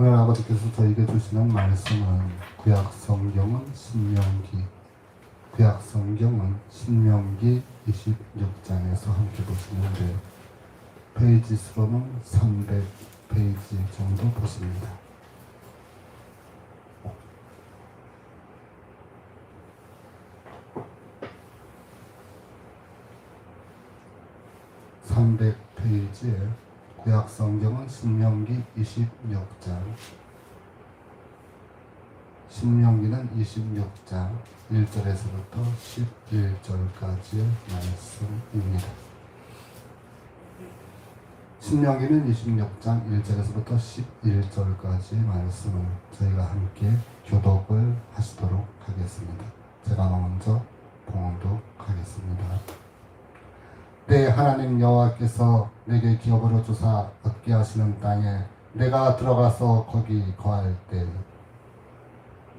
오늘 아버지께서 저에게 주시는 말씀은 구약 성경은 신명기 26장에서 함께 보시는데 페이지 수로는 300페이지 정도 보십니다. (300페이지에) 구약 성경은 신명기 26장, 신명기는 26장 1절에서부터 11절까지의 말씀입니다. 신명기는 26장 1절에서부터 11절까지의 말씀을 저희가 함께 교독을 하시도록 하겠습니다. 제가 먼저 봉독하겠습니다. 내 하나님 여호와께서 내게 기업으로 주사 얻게 하시는 땅에 내가 들어가서 거기 거할 때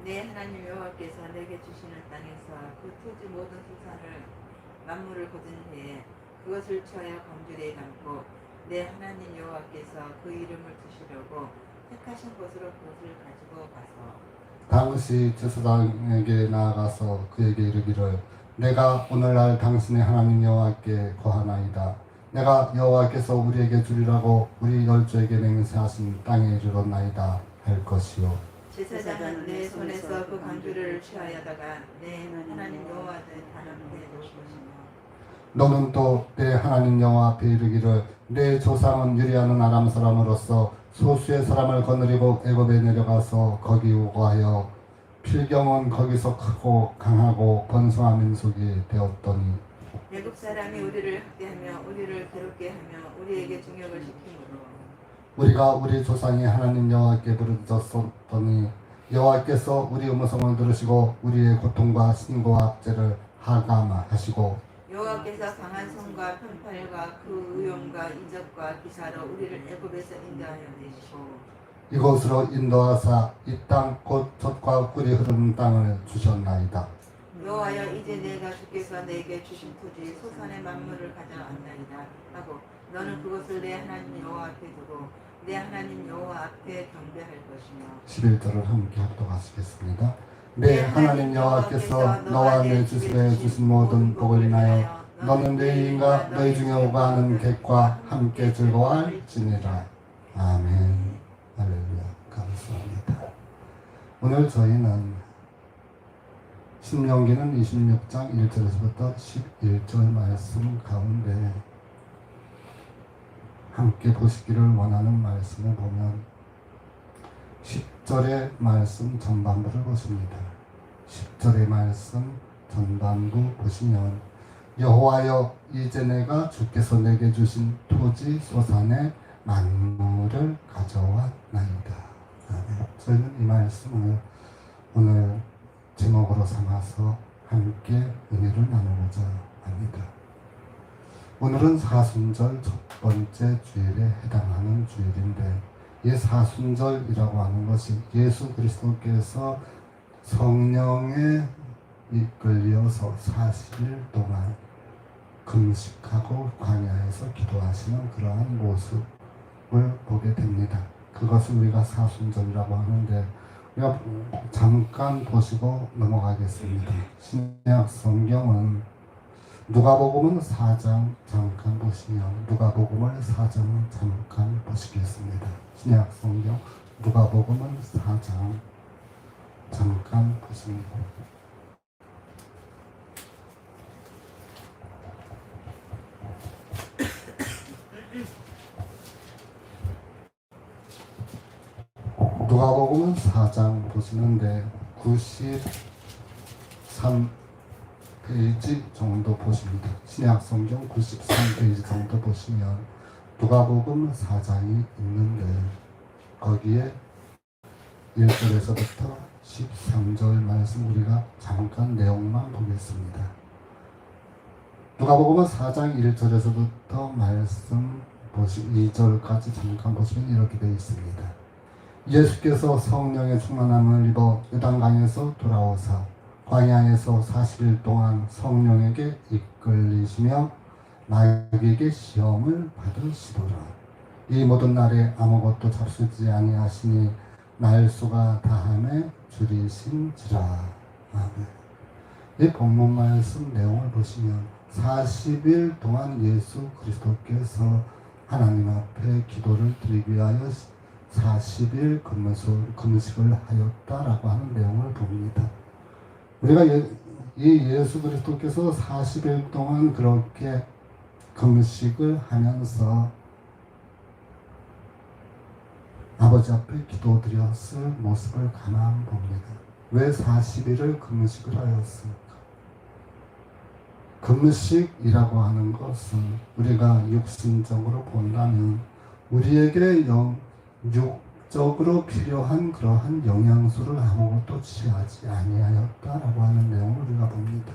내 하나님 여호와께서 내게 주시는 땅에서 그 토지 모든 소산을 만물을 거둔 해에 그것을 취하여 광주리에 담고 내 하나님 여호와께서 그 이름을 두시려고 택하신 곳으로 그것을 가지고 가서 당시 제사장에게 나아가서 그에게 이르기를 내가 오늘날 당신의 하나님 여호와께 거하나이다. 내가 여호와께서 우리에게 주리라고 우리 열조에게 맹세하신 땅에 이르렀나이다 할 것이요. 제사장은 내 손에서 그 광주리를 취하여다가 내 하나님 여호와 단 앞에 놓을 것이며 너는 또 내 하나님 여호와 앞에 이르기를 내 조상은 유리하는 아람 사람으로서 소수의 사람을 거느리고 애굽에 내려가서 거기 우거하여 필경은 거기서 크고 강하고 번성한 민족이 되었더니 애굽 사람이 우리를 학대하며 우리를 괴롭게 하며 우리에게 중역을 시키므로 우리가 우리 조상이 하나님 여호와께 부르짖었더니 여호와께서 우리 음성을 들으시고 우리의 고통과 신고와 압제를 하감하시고 여호와께서 강한 손과 편팔과 그 의용과 이적과 기사로 우리를 애굽에서 인도하여 내시고 이곳으로 인도하사 이 땅 곧 젖과 꿀이 흐르는 땅을 주셨나이다. 여호와여 이제 내가 주께서 내게 주신 토지 소산의 만물을 가져왔나이다 하고 너는 그것을 내 하나님 여호와 앞에 두고 내 하나님 여호와 앞에 경배할 것이며 11절을 함께 합독하시겠습니다. 내 하나님 여호와께서 너와 내 주술에 주신 모든 복을 인하여 너는 내 이인과 너희 중에 오가하는 객과 함께 즐거워할지니라. 아멘. 할렐루야. 감사합니다. 오늘 저희는 신명기는 26장 1절에서부터 11절 말씀 가운데 함께 보시기를 원하는 말씀을 보면 10절의 말씀 전반부를 보십니다. 10절의 말씀 전반부 보시면 여호와여 이제 내가 주께서 내게 주신 토지 소산의 만물을 가져왔나이다. 저희는 이 말씀을 오늘 제목으로 삼아서 함께 은혜를 나누고자 합니다. 오늘은 사순절 첫 번째 주일에 해당하는 주일인데 이 사순절이라고 하는 것이 예수 그리스도께서 성령에 이끌려서 40일 동안 금식하고 광야에서 기도하시는 그러한 모습을 보게 됩니다. 그것을 우리가 사순절이라고 하는데 우리가 잠깐 보시고 넘어가겠습니다. 신약 성경은 누가복음은 4장 잠깐 보시면 누가복음을 4장을 잠깐 보시겠습니다. 신약 성경 누가복음은 4장 잠깐 보십니다. 누가복음은 4장 보시는데 93페이지 정도 보십니다. 신약성경 93페이지 정도 보시면 누가복음 4장이 있는데 거기에 1절에서부터 13절 말씀 우리가 잠깐 내용만 보겠습니다. 누가복음은 4장 1절에서부터 말씀 2절까지 잠깐 보시면 이렇게 되어 있습니다. 예수께서 성령의 충만함을 입어 요단강에서 돌아오사 광야에서 40일 동안 성령에게 이끌리시며 나에게 시험을 받으시더라. 이 모든 날에 아무것도 잡수지 아니하시니 날수가 다함에 줄이신지라. 아멘. 이 본문 말씀 내용을 보시면 40일 동안 예수 그리스도께서 하나님 앞에 기도를 드리기 위하여 40일 금식을 하였다라고 하는 내용을 봅니다. 우리가 이 예수 그리스도께서 40일 동안 그렇게 금식을 하면서 아버지 앞에 기도드렸을 모습을 가만 봅니다. 왜 40일을 금식을 하였을까? 금식이라고 하는 것은 우리가 육신적으로 본다면 우리에게 육적으로 필요한 그러한 영양소를 아무것도 취하지 아니하였다라고 하는 내용을 우리가 봅니다.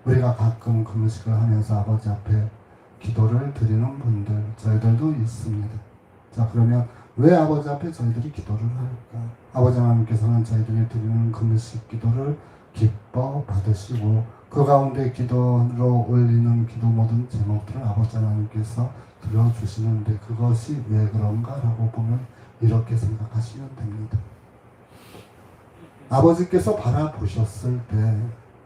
우리가 가끔 금식을 하면서 아버지 앞에 기도를 드리는 분들, 저희들도 있습니다. 자, 그러면 왜 아버지 앞에 저희들이 기도를 할까? 아버지 하나님께서는 저희들이 드리는 금식 기도를 기뻐 받으시고 그 가운데 기도로 올리는 기도 모든 제목들을 아버지 하나님께서 들어주시는데 그것이 왜 그런가라고 보면 이렇게 생각하시면 됩니다. 아버지께서 바라보셨을 때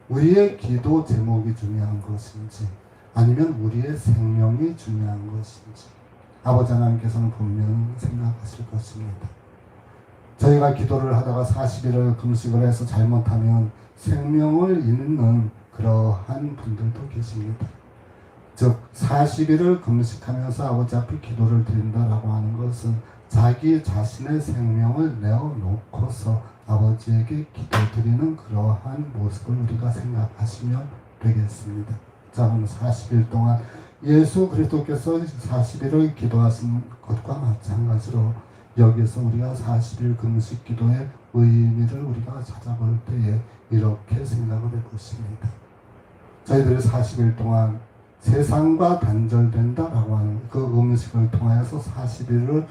우리의 기도 제목이 중요한 것인지 아니면 우리의 생명이 중요한 것인지 아버지 하나님께서는 분명히 생각하실 것입니다. 저희가 기도를 하다가 40일을 금식을 해서 잘못하면 생명을 잃는 그러한 분들도 계십니다. 즉 40일을 금식하면서 아버지 앞에 기도를 드린다라고 하는 것은 자기 자신의 생명을 내어놓고서 아버지에게 기도드리는 그러한 모습을 우리가 생각하시면 되겠습니다. 자, 그럼 40일 동안 예수 그리스도께서 40일을 기도하신 것과 마찬가지로 여기서 우리가 40일 금식 기도의 의미를 우리가 찾아볼 때에 이렇게 생각을 해보십니다. 저희들이 40일 동안 세상과 단절된다라고 하는 그 음식을 통해서 40일을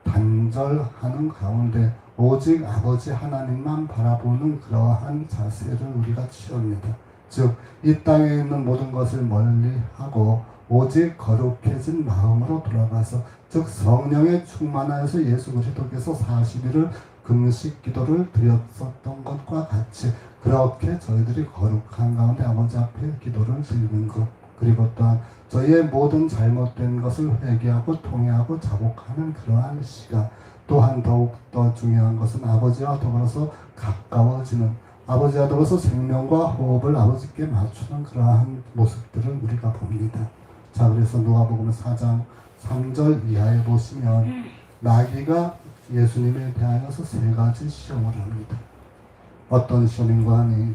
단절하는 가운데 오직 아버지 하나님만 바라보는 그러한 자세를 우리가 취합니다. 즉, 이 땅에 있는 모든 것을 멀리하고 오직 거룩해진 마음으로 돌아가서 즉 성령에 충만하여서 예수 그리스도께서 40일을 금식 기도를 드렸었던 것과 같이 그렇게 저희들이 거룩한 가운데 아버지 앞에 기도를 드리는 것, 그리고 또한 저희의 모든 잘못된 것을 회개하고 통회하고 자복하는 그러한 시간, 또한 더욱더 중요한 것은 아버지와 더불어서 가까워지는, 아버지와 더불어서 생명과 호흡을 아버지께 맞추는 그러한 모습들을 우리가 봅니다. 자, 그래서 누가복음 4장 3절 이하에 보시면 나귀가 예수님에 대하여서 3가지 시험을 합니다. 어떤 시험인가 하니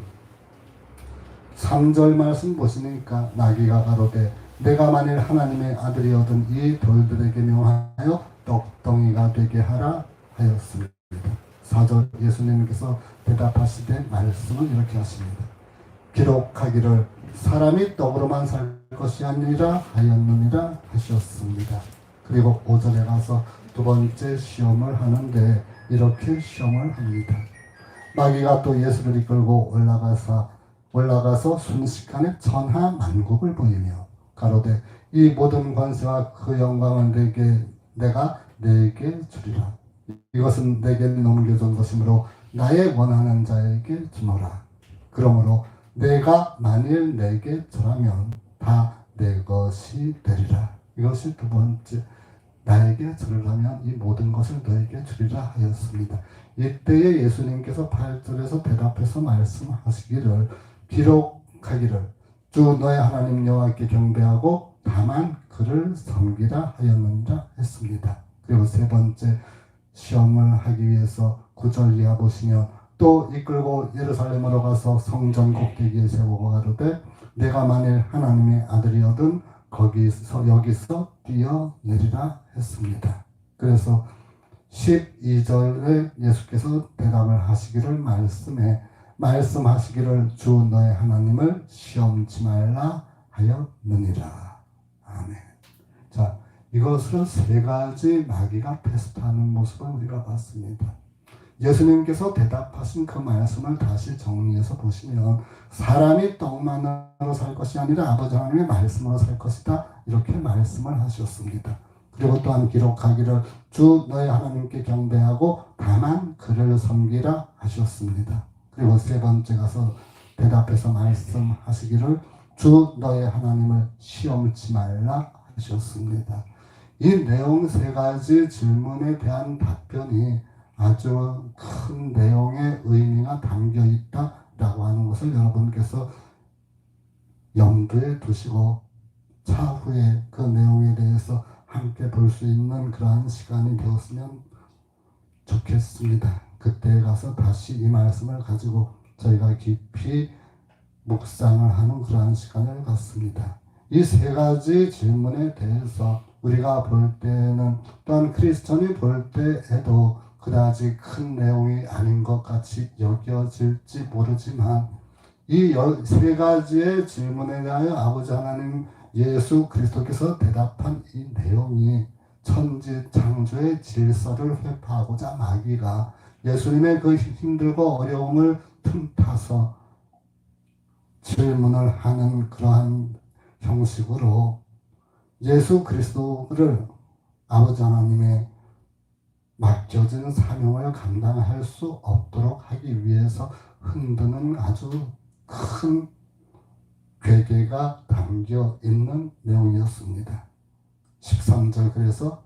3절 말씀 보시니까 나귀가 가로되 내가 만일 하나님의 아들이거든 이 돌들에게 명하여 떡덩이가 되게 하라 하였습니다. 4절 예수님께서 대답하시되 말씀을 이렇게 하십니다. 기록하기를 사람이 떡으로만 살 것이 아니라 하였느니라 하셨습니다. 그리고 5절에 가서 두 번째 시험을 하는데 이렇게 시험을 합니다. 마귀가 또 예수를 이끌고 올라가서 순식간에 천하만국을 보이며 가로되 이 모든 권세와 그 영광은 내가 내게 주리라. 이것은 내게 넘겨준 것이므로 나의 원하는 자에게 주노라. 그러므로 내가 만일 내게 절하면 다 내 것이 되리라. 이것이 두 번째, 나에게 절하면 이 모든 것을 너에게 주리라 하였습니다. 이때에 예수님께서 8절에서 대답해서 말씀하시기를 기록하기를 주 너의 하나님 여호와께 경배하고 다만 그를 섬기라 하였느니라 했습니다. 그리고 세 번째 시험을 하기 위해서 9절 이하 보시면 또 이끌고 예루살렘으로 가서 성전 꼭대기에 세우고 가로되 내가 만일 하나님의 아들이거든 여기서 뛰어내리라 했습니다. 그래서 12절에 예수께서 대답을 하시기를 말씀하시기를 주 너의 하나님을 시험치 말라 하였느니라. 아멘. 자, 이것을 3가지 마귀가 테스트하는 모습을 우리가 봤습니다. 예수님께서 대답하신 그 말씀을 다시 정리해서 보시면 사람이 떡만으로 살 것이 아니라 아버지 하나님의 말씀으로 살 것이다 이렇게 말씀을 하셨습니다. 그리고 또한 기록하기를 주 너의 하나님께 경배하고 다만 그를 섬기라 하셨습니다. 그리고 세 번째 가서 대답해서 말씀하시기를 주 너의 하나님을 시험치 말라 하셨습니다. 이 내용 세 가지 질문에 대한 답변이 아주 큰 내용의 의미가 담겨 있다라고 하는 것을 여러분께서 염두에 두시고 차후에 그 내용에 대해서 함께 볼 수 있는 그러한 시간이 되었으면 좋겠습니다. 그때 가서 다시 이 말씀을 가지고 저희가 깊이 묵상을 하는 그러한 시간을 갖습니다. 이 세 가지 질문에 대해서 우리가 볼 때는 또한 크리스천이 볼 때에도 그다지 큰 내용이 아닌 것 같이 여겨질지 모르지만 이 세 가지의 질문에 대하여 아버지 하나님 예수 그리스도께서 대답한 이 내용이 천지 창조의 질서를 회파하고자 마귀가 예수님의 그 힘들고 어려움을 틈타서 질문을 하는 그러한 형식으로 예수 그리스도를 아버지 하나님의 맡겨진 사명을 감당할 수 없도록 하기 위해서 흔드는 아주 큰 괴계가 담겨 있는 내용이었습니다. 13절 그래서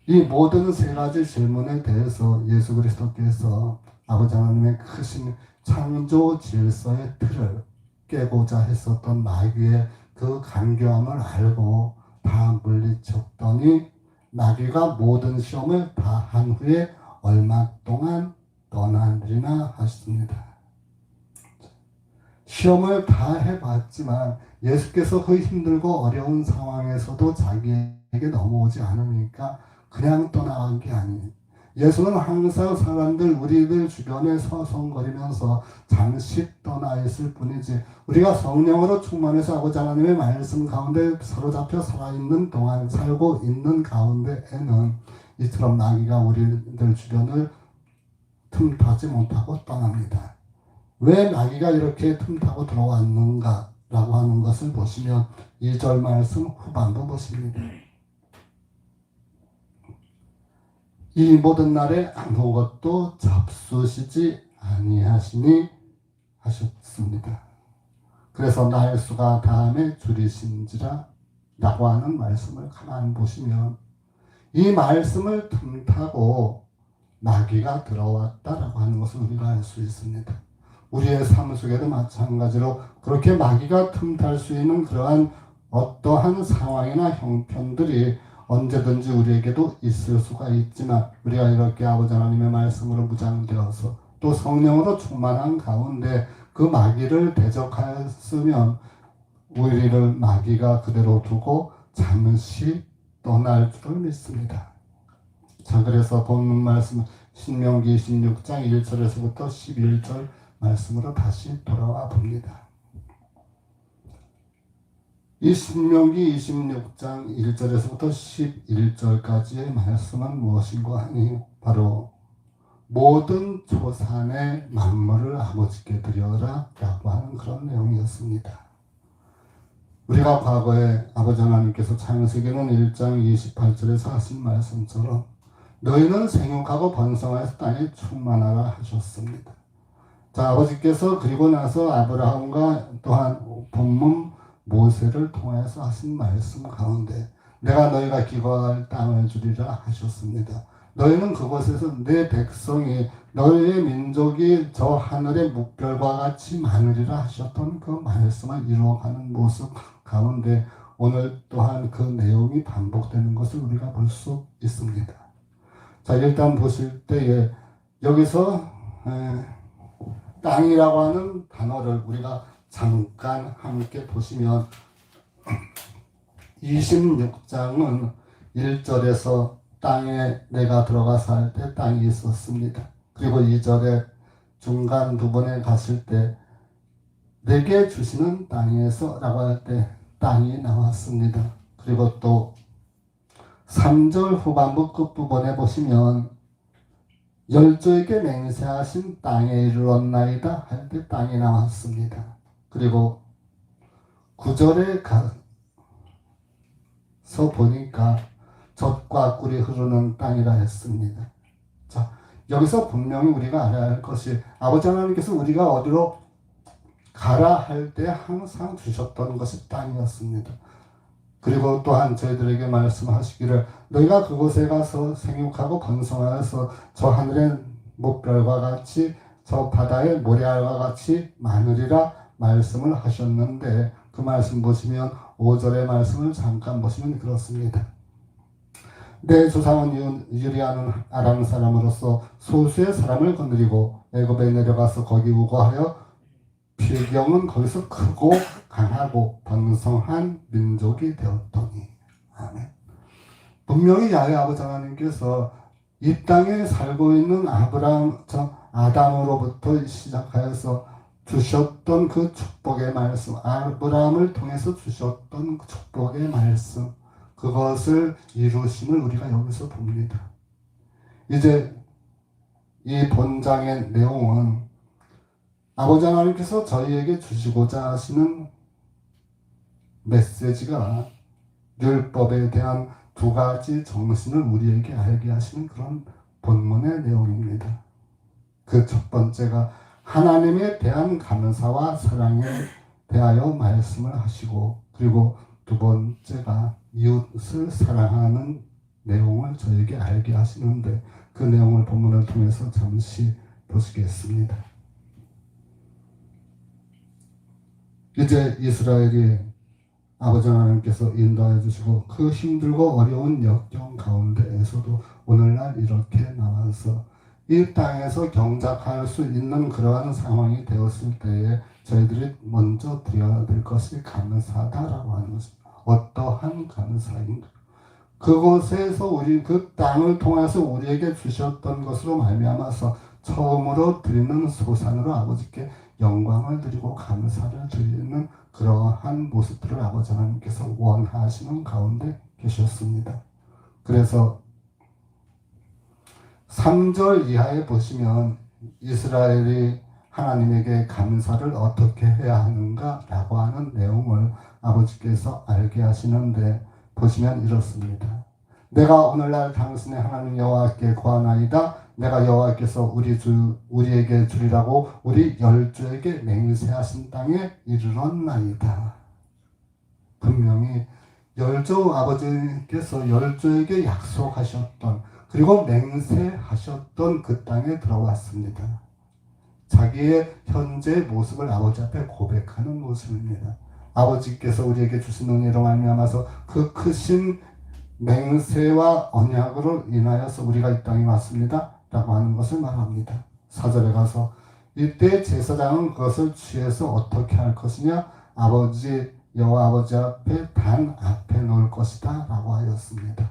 이 모든 세 가지 질문에 대해서 예수 그리스도께서 아버지 하나님의 크신 창조 질서의 틀을 깨고자 했었던 마귀의 그 간교함을 알고 다 물리쳤더니 마귀가 모든 시험을 다 한 후에 얼마 동안 떠나리나 하셨습니다. 시험을 다 해봤지만 예수께서 그 힘들고 어려운 상황에서도 자기에게 넘어오지 않으니까 그냥 떠나간 게 아니에요. 예수는 항상 사람들 우리들 주변에 서성거리면서 잠시 떠나 있을 뿐이지 우리가 성령으로 충만해서 아버지 하나님의 말씀 가운데 사로잡혀 살아있는 동안 살고 있는 가운데에는 이처럼 마귀가 우리들 주변을 틈타지 못하고 떠납니다. 왜 마귀가 이렇게 틈타고 들어왔는가 라고 하는 것을 보시면 2절 말씀 후반부 보십니다. 이 모든 날에 아무것도 잡수시지 아니하시니 하셨습니다. 그래서 날수가 다음에 줄이신지라 라고 하는 말씀을 가만히 보시면 이 말씀을 틈타고 마귀가 들어왔다라고 하는 것을 우리가 알 수 있습니다. 우리의 삶 속에도 마찬가지로 그렇게 마귀가 틈탈 수 있는 그러한 어떠한 상황이나 형편들이 언제든지 우리에게도 있을 수가 있지만 우리가 이렇게 아버지 하나님의 말씀으로 무장되어서 또 성령으로 충만한 가운데 그 마귀를 대적하였으면 우리를 마귀가 그대로 두고 잠시 떠날 줄을 믿습니다. 자, 그래서 본문 말씀 신명기 26장 1절에서부터 11절 말씀으로 다시 돌아와 봅니다. 이 신명기 26장 1절에서부터 11절까지의 말씀은 무엇인가 하니 바로 모든 초산의 만물을 아버지께 드려라 라고 하는 그런 내용이었습니다. 우리가 과거에 아버지 하나님께서 창세기는 1장 28절에서 하신 말씀처럼 너희는 생육하고 번성하여서 땅에 충만하라 하셨습니다. 자, 아버지께서 그리고 나서 아브라함과 또한 본문 모세를 통해서 하신 말씀 가운데 내가 너희가 기거할 땅을 주리라 하셨습니다. 너희는 그곳에서 내 백성이 너희의 민족이 저 하늘의 묵별과 같이 많으리라 하셨던 그 말씀을 이루어가는 모습 가운데 오늘 또한 그 내용이 반복되는 것을 우리가 볼 수 있습니다. 자, 일단 보실 때에 여기서 땅이라고 하는 단어를 우리가 잠깐 함께 보시면 26장은 1절에서 땅에 내가 들어가서 할 때 땅이 있었습니다. 그리고 2절에 중간 부분에 갔을 때 내게 주시는 땅에서 라고 할 때 땅이 나왔습니다. 그리고 또 3절 후반부 끝부분에 보시면 열조에게 맹세하신 땅에 이르렀나이다 할 때 땅이 나왔습니다. 그리고 9절에 가서 보니까 젖과 꿀이 흐르는 땅이라 했습니다. 자, 여기서 분명히 우리가 알아야 할 것이 아버지 하나님께서 우리가 어디로 가라 할 때 항상 주셨던 것이 땅이었습니다. 그리고 또한 저희들에게 말씀하시기를 너희가 그곳에 가서 생육하고 번성하여서 저 하늘의 목별과 같이 저 바다의 모래알과 같이 많으리라 말씀을 하셨는데 그 말씀 보시면 5절의 말씀을 잠깐 보시면 그렇습니다. 내 조상은 유리하는 아람 사람으로서 소수의 사람을 거느리고 애굽에 내려가서 거기 우거하여 필경은 거기서 크고 강하고 번성한 민족이 되었더니. 아멘. 분명히 야훼 아버지 하나님께서 이 땅에 살고 있는 아담으로부터 시작하여서 주셨던 그 축복의 말씀, 아브라함을 통해서 주셨던 그 축복의 말씀, 그것을 이루심을 우리가 여기서 봅니다. 이제 이 본장의 내용은 아버지 하나님께서 저희에게 주시고자 하시는 메시지가 율법에 대한 두 가지 정신을 우리에게 알게 하시는 그런 본문의 내용입니다. 그 첫 번째가 하나님에 대한 감사와 사랑에 대하여 말씀을 하시고, 그리고 두 번째가 이웃을 사랑하는 내용을 저에게 알게 하시는데 그 내용을 본문을 통해서 잠시 보시겠습니다. 이제 이스라엘이 아버지 하나님께서 인도하여 주시고 그 힘들고 어려운 역경 가운데에서도 오늘날 이렇게 나와서 이 땅에서 경작할 수 있는 그러한 상황이 되었을 때에 저희들이 먼저 드려야 될 것이 감사다라고 하는 것입니다. 어떠한 감사인가? 그곳에서 우리 그 땅을 통해서 우리에게 주셨던 것으로 말미암아서 처음으로 드리는 소산으로 아버지께 영광을 드리고 감사를 드리는 그러한 모습들을 아버지 하나님께서 원하시는 가운데 계셨습니다. 그래서 3절 이하에 보시면 이스라엘이 하나님에게 감사를 어떻게 해야 하는가라고 하는 내용을 아버지께서 알게 하시는데 보시면 이렇습니다. 내가 오늘날 당신의 하나님 여호와께 구하나이다. 내가 여호와께서 우리에게 주리라고 우리 열조에게 맹세하신 땅에 이르렀나이다. 분명히 열조 아버지께서 열조에게 약속하셨던 그리고 맹세하셨던 그 땅에 들어왔습니다. 자기의 현재의 모습을 아버지 앞에 고백하는 모습입니다. 아버지께서 우리에게 주신 은혜로 말미암아서 그 크신 맹세와 언약으로 인하여서 우리가 이 땅에 왔습니다 라고 하는 것을 말합니다. 4절에 가서 이때 제사장은 그것을 취해서 어떻게 할 것이냐, 아버지 여호와 아버지 앞에 단 앞에 놓을 것이다 라고 하였습니다.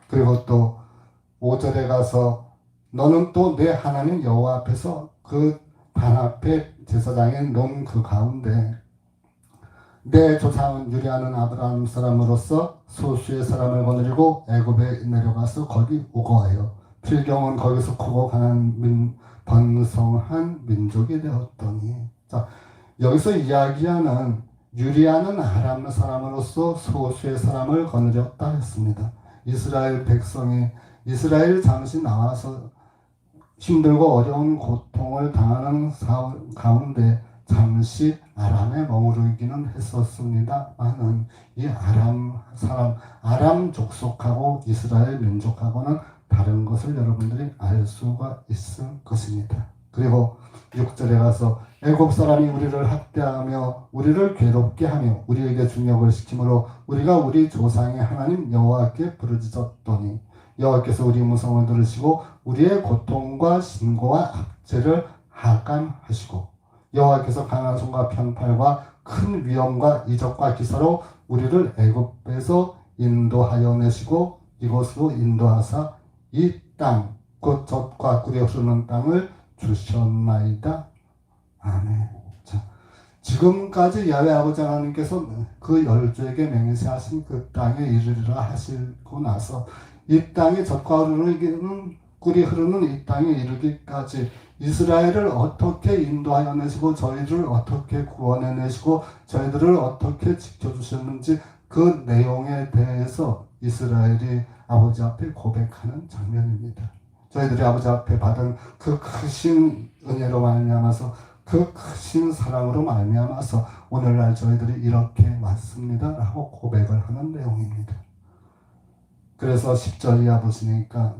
그리고 또 5절에 가서 너는 또 내 하나님 여호와 앞에서 그 단 앞에 제사장에 놓은 그 가운데 내 조상은 유리하는 아브라함 사람으로서 소수의 사람을 거느리고 애굽에 내려가서 거기 우거하여 필경은 거기서 크고 강한 번성한 민족이 되었더니. 자, 여기서 이야기하는 유리하는 아람 사람으로서 소수의 사람을 거느렸다 했습니다. 이스라엘 백성이 이스라엘 잠시 나와서 힘들고 어려운 고통을 당하는 가운데 잠시 아람에 머무르기는 했었습니다만은 이 아람 사람, 아람 족속하고 이스라엘 민족하고는 다른 것을 여러분들이 알 수가 있을 것입니다. 그리고 6절에 가서 애굽 사람이 우리를 학대하며 우리를 괴롭게 하며 우리에게 중역을 시키므로 우리가 우리 조상의 하나님 여호와께 부르짖었더니 여호와께서 우리 무성을 들으시고 우리의 고통과 신고와 압제를 하감하시고 여호와께서 강한 손과 편팔과 큰 위험과 이적과 기사로 우리를 애굽에서 인도하여 내시고 이곳으로 인도하사 이 땅 곧 젖과 꿀이 흐르는 땅을 주셨나이다. 아멘. 자, 지금까지 야훼 아버지 하나님께서 그 열조에게 맹세하신 그 땅에 이르리라 하시고 나서 이 땅에 젖과 꿀이 흐르는 이 땅에 이르기까지 이스라엘을 어떻게 인도하여 내시고 저희를 어떻게 구원해 내시고 저희들을 어떻게 지켜주셨는지 그 내용에 대해서 이스라엘이 아버지 앞에 고백하는 장면입니다. 저희들이 아버지 앞에 받은 그 크신 은혜로 말미암아서 그 크신 사랑으로 말미암아서 오늘날 저희들이 이렇게 왔습니다 라고 고백을 하는 내용입니다. 그래서 10절 이하 보시니까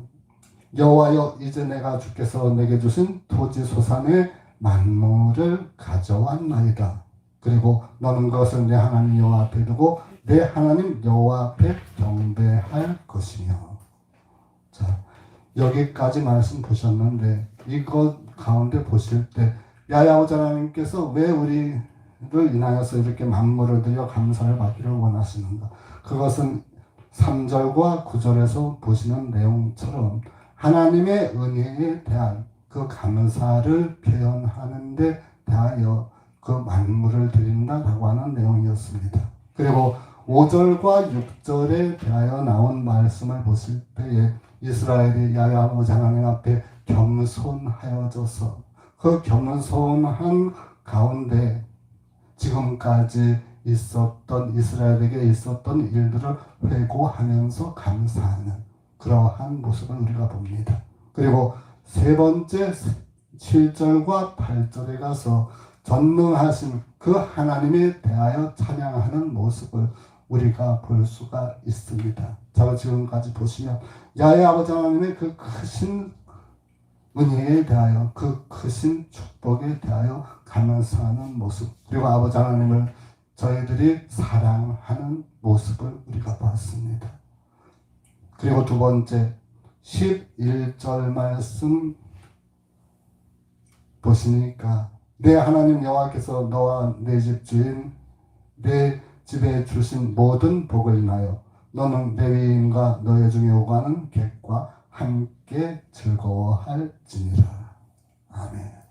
여호와여 이제 내가 주께서 내게 주신 토지 소산의 만물을 가져왔나이다. 그리고 너는 그것을 내 하나님 여호와 앞에 두고 내 하나님 여호와 앞에 경배할 것이며. 자, 여기까지 말씀 보셨는데 이것 가운데 보실 때 야야오자 하나님께서 왜 우리를 인하여서 이렇게 만물을 드려 감사를 받기를 원하시는가? 그것은 3절과 9절에서 보시는 내용처럼 하나님의 은혜에 대한 그 감사를 표현하는 데 대하여 그 만물을 드린다라고 하는 내용이었습니다. 그리고 5절과 6절에 대하여 나온 말씀을 보실 때에 이스라엘이 야야오자 하나님 앞에 겸손하여져서 그 겸손한 가운데 지금까지 있었던 이스라엘에게 있었던 일들을 회고하면서 감사하는 그러한 모습을 우리가 봅니다. 그리고 세 번째 7절과 8절에 가서 전능하신 그 하나님에 대하여 찬양하는 모습을 우리가 볼 수가 있습니다. 자, 지금까지 보시면 야훼 아버지 하나님의 그 크신 은혜에 대하여 그 크신 축복에 대하여 감사하는 모습, 그리고 아버지 하나님을 저희들이 사랑하는 모습을 우리가 봤습니다. 그리고 두 번째 11절 말씀 보시니까 내 하나님 여호와께서 너와 내 집 주인 내 집에 주신 모든 복을 인하여 너는 레위인과 너의 중에 오가는 객과 함께 즐거워할지니라. 아멘.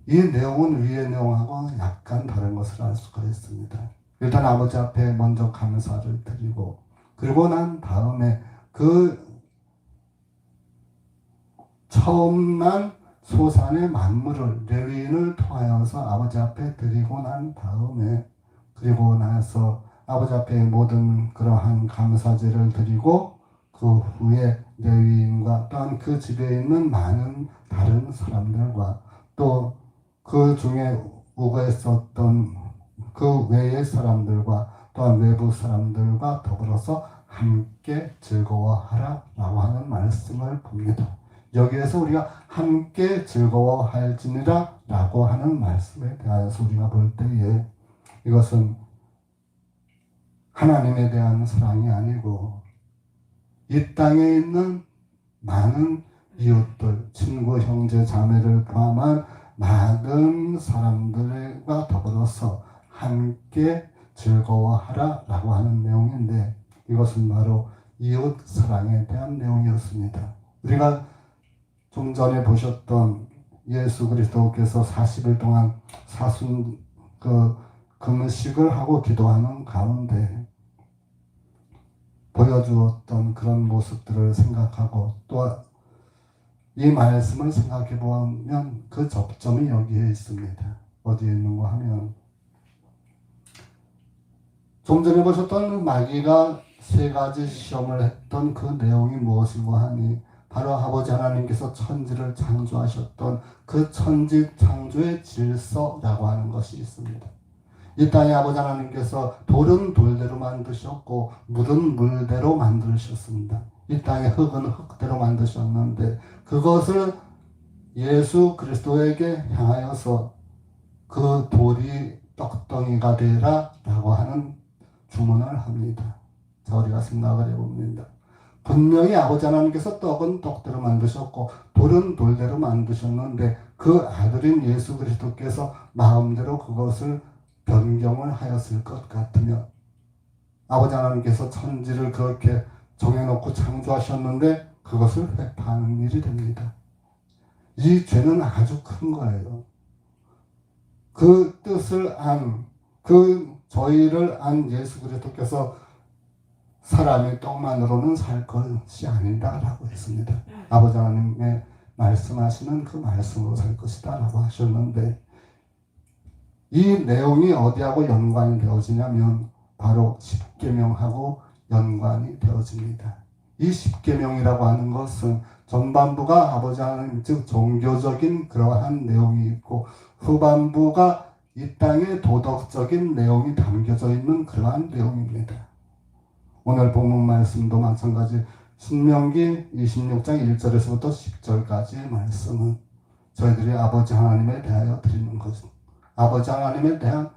이 내용은 위의 내용하고 약간 다른 것을 알 수가 있습니다. 일단 아버지 앞에 먼저 감사를 드리고 그리고 난 다음에 그 처음 난 소산의 만물을 레위인을 통하여서 아버지 앞에 드리고 난 다음에 그리고 나서 아버지 앞에 모든 그러한 감사제를 드리고 그 후에 레위인과 또한 그 집에 있는 많은 다른 사람들과 또 그 중에 우거했었던 그 외의 사람들과 또한 외부 사람들과 더불어서 함께 즐거워하라 라고 하는 말씀을 봅니다. 여기에서 우리가 함께 즐거워할지니라 라고 하는 말씀에 대하여서 우리가 볼 때에 이것은 하나님에 대한 사랑이 아니고 이 땅에 있는 많은 이웃들, 친구, 형제, 자매를 포함한 많은 사람들과 더불어서 함께 즐거워하라 라고 하는 내용인데 이것은 바로 이웃 사랑에 대한 내용이었습니다. 우리가 좀 전에 보셨던 예수 그리스도께서 40일 동안 사순 금식을 하고 기도하는 가운데 보여주었던 그런 모습들을 생각하고 또 이 말씀을 생각해 보면 그 접점이 여기에 있습니다. 어디에 있는가 하면 좀 전에 보셨던 마귀가 세 가지 시험을 했던 그 내용이 무엇이고 하니 바로 아버지 하나님께서 천지를 창조하셨던 그 천지 창조의 질서라고 하는 것이 있습니다. 이 땅에 아버지 하나님께서 돌은 돌대로 만드셨고 물은 물대로 만드셨습니다. 이 땅에 흙은 흙대로 만드셨는데 그것을 예수 그리스도에게 향하여서 그 돌이 떡덩이가 되라 라고 하는 주문을 합니다. 자, 우리가 생각을 해봅니다. 분명히 아버지 하나님께서 떡은 떡대로 만드셨고 돌은 돌대로 만드셨는데 그 아들인 예수 그리스도께서 마음대로 그것을 변경을 하였을 것 같으며 아버지 하나님께서 천지를 그렇게 정해놓고 창조하셨는데 그것을 회파하는 일이 됩니다. 이 죄는 아주 큰 거예요. 그 뜻을 저희를 안 예수 그리스도께서 사람의 떡만으로는 살 것이 아니다라고 했습니다. 아버지 하나님의 말씀하시는 그 말씀으로 살 것이다 라고 하셨는데 이 내용이 어디하고 연관이 되어지냐면 바로 십계명하고 연관이 되어집니다. 이 십계명이라고 하는 것은 전반부가 아버지 하나님 즉 종교적인 그러한 내용이 있고 후반부가 이 땅의 도덕적인 내용이 담겨져 있는 그러한 내용입니다. 오늘 본문 말씀도 마찬가지 신명기 26장 1절에서부터 10절까지의 말씀은 저희들이 아버지 하나님에 대하여 드리는 것, 아버지 하나님에 대한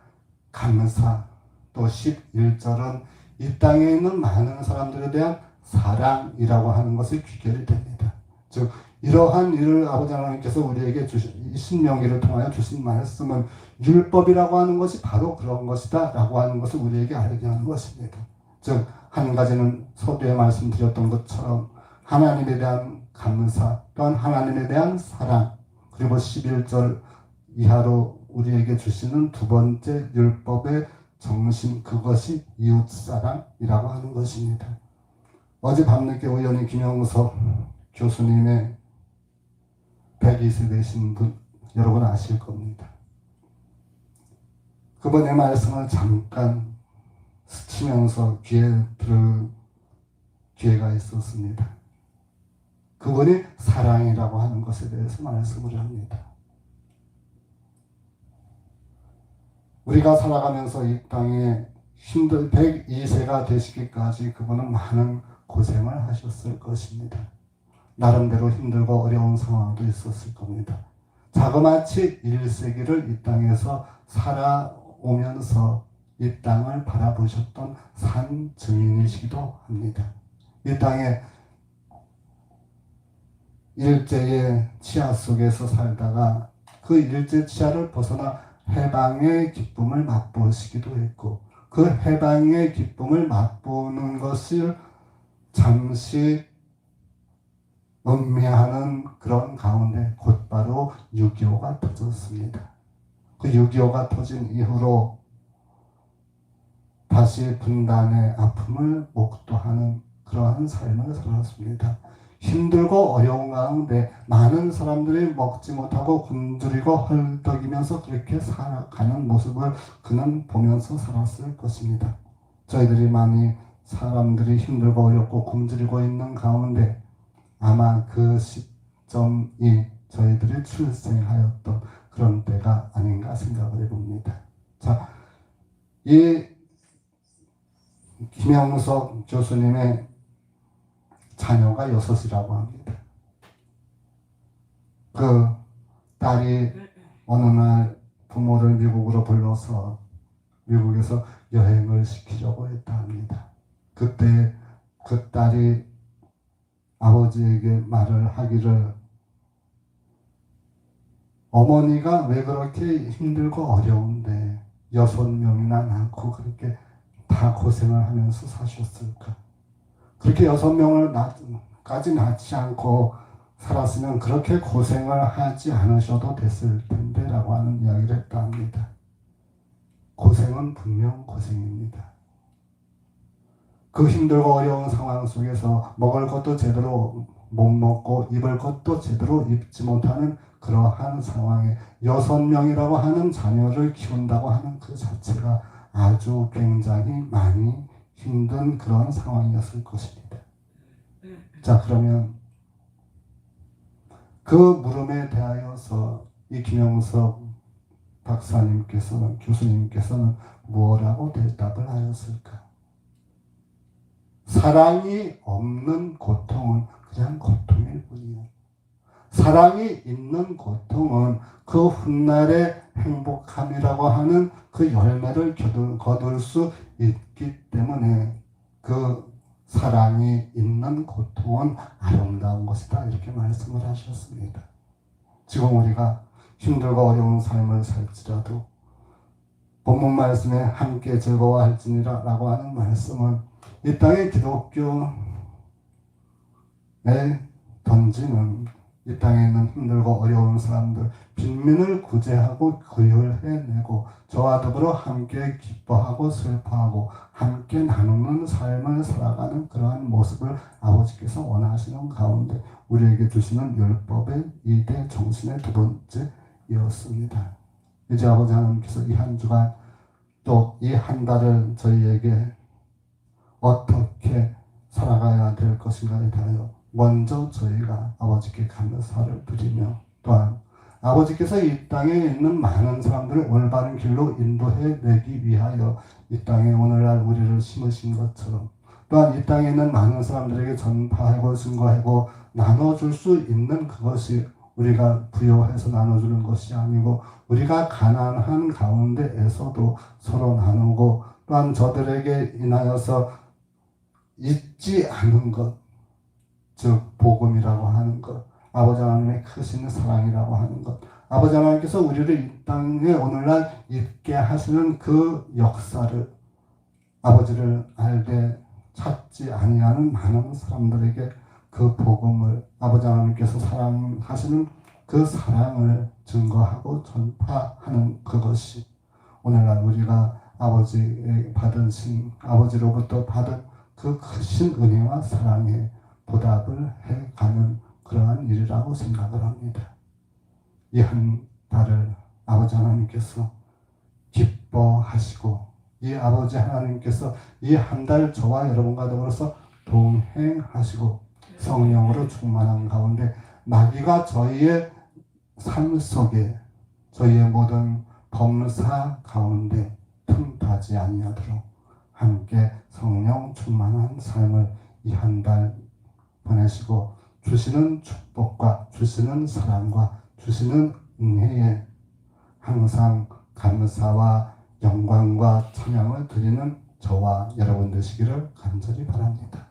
감사, 또 11절은 이 땅에 있는 많은 사람들에 대한 사랑이라고 하는 것이 귀결이 됩니다. 즉 이러한 일을 아버지 하나님께서 우리에게 주신 신명기를 통하여 주신 말씀은 율법이라고 하는 것이 바로 그런 것이다 라고 하는 것을 우리에게 알게 하는 것입니다. 즉 한 가지는 서두에 말씀드렸던 것처럼 하나님에 대한 감사 또한 하나님에 대한 사랑 그리고 11절 이하로 우리에게 주시는 두 번째 율법의 정신 그것이 이웃사랑이라고 하는 것입니다. 어제 밤늦게 우연히 김영석 교수님의 102세 되신 분 여러분 아실 겁니다. 그분의 말씀을 잠깐 스치면서 귀에 들을 기회가 있었습니다. 그분이 사랑이라고 하는 것에 대해서 말씀을 합니다. 우리가 살아가면서 이 땅에 102세가 되시기까지 그분은 많은 고생을 하셨을 것입니다. 나름대로 힘들고 어려운 상황도 있었을 겁니다. 자그마치 1세기를 이 땅에서 살아오면서 이 땅을 바라보셨던 산 증인이시기도 합니다. 이 땅에 일제의 치하 속에서 살다가 그 일제 치하를 벗어나 해방의 기쁨을 맛보시기도 했고 그 해방의 기쁨을 맛보는 것을 잠시 음미하는 그런 가운데 곧바로 6.25가 터졌습니다. 그 6.25가 터진 이후로 다시 분단의 아픔을 목도하는 그러한 삶을 살았습니다. 힘들고 어려운 가운데 많은 사람들이 먹지 못하고 굶주리고 헐떡이면서 그렇게 살아가는 모습을 그는 보면서 살았을 것입니다. 저희들이 많이 사람들이 힘들고 어렵고 굶주리고 있는 가운데 아마 그 시점이 저희들이 출생하였던 그런 때가 아닌가 생각을 해봅니다. 자, 이 김영석 교수님의 자녀가 6이라고 합니다. 그 딸이 어느 날 부모를 미국으로 불러서 미국에서 여행을 시키려고 했다 합니다. 그때 그 딸이 아버지에게 말을 하기를 어머니가 왜 그렇게 힘들고 어려운데 6명이나 낳고 그렇게 다 고생을 하면서 사셨을까? 그렇게 6명을까지 낳지 않고 살았으면 그렇게 고생을 하지 않으셔도 됐을 텐데 라고 하는 이야기를 했다 합니다. 고생은 분명 고생입니다. 그 힘들고 어려운 상황 속에서 먹을 것도 제대로 못 먹고 입을 것도 제대로 입지 못하는 그러한 상황에 6명이라고 하는 자녀를 키운다고 하는 그 자체가 아주 굉장히 많이 힘든 그런 상황이었을 것입니다. 자, 그러면 그 물음에 대하여서 이 김영석 박사님께서는 교수님께서는 무엇라고 대답을 하였을까? 사랑이 없는 고통은 그냥 고통일 뿐이요. 사랑이 있는 고통은 그 훗날의 행복함이라고 하는 그 열매를 거둘 수 있기 때문에 그 사랑이 있는 고통은 아름다운 것이다 이렇게 말씀을 하셨습니다. 지금 우리가 힘들고 어려운 삶을 살지라도 본문 말씀에 함께 즐거워할지니라 라고 하는 말씀은 이 땅의 기독교에 던지는 이 땅에 있는 힘들고 어려운 사람들 빈민을 구제하고 구휼해내고 저와 더불어 함께 기뻐하고 슬퍼하고 함께 나누는 삶을 살아가는 그러한 모습을 아버지께서 원하시는 가운데 우리에게 주시는 율법의 2대 정신의 두 번째이었습니다. 이제 아버지 하나님께서 이 한 주간 또 이 한 달을 저희에게 어떻게 살아가야 될 것인가에 대하여 먼저 저희가 아버지께 감사를 드리며, 또한 아버지께서 이 땅에 있는 많은 사람들을 올바른 길로 인도해 내기 위하여 이 땅에 오늘날 우리를 심으신 것처럼, 또한 이 땅에 있는 많은 사람들에게 전파하고 증거하고 나눠줄 수 있는 그것이 우리가 부여해서 나눠주는 것이 아니고, 우리가 가난한 가운데에서도 서로 나누고, 또한 저들에게 인하여서 잊지 않은 것, 즉 복음이라고 하는 것, 아버지 하나님의 크신 사랑이라고 하는 것, 아버지 하나님께서 우리를 이 땅에 오늘날 있게 하시는 그 역사를, 아버지를 알되 찾지 아니하는 많은 사람들에게 그 복음을, 아버지 하나님께서 사랑하시는 그 사랑을 증거하고 전파하는 그것이 오늘날 우리가 아버지의 받으신, 아버지로부터 받은 그 크신 은혜와 사랑에 보답을 해가는 그러한 일이라고 생각을 합니다. 이 한 달을 아버지 하나님께서 기뻐하시고, 이 아버지 하나님께서 이 한 달 저와 여러분과 더불어서 동행하시고 성령으로 충만한 가운데 마귀가 저희의 삶 속에, 저희의 모든 범사 가운데 틈타지 아니하도록 함께 성령 충만한 삶을 이 한 달 보내시고, 주시는 축복과 주시는 사랑과 주시는 은혜에 항상 감사와 영광과 찬양을 드리는 저와 여러분 되시기를 간절히 바랍니다.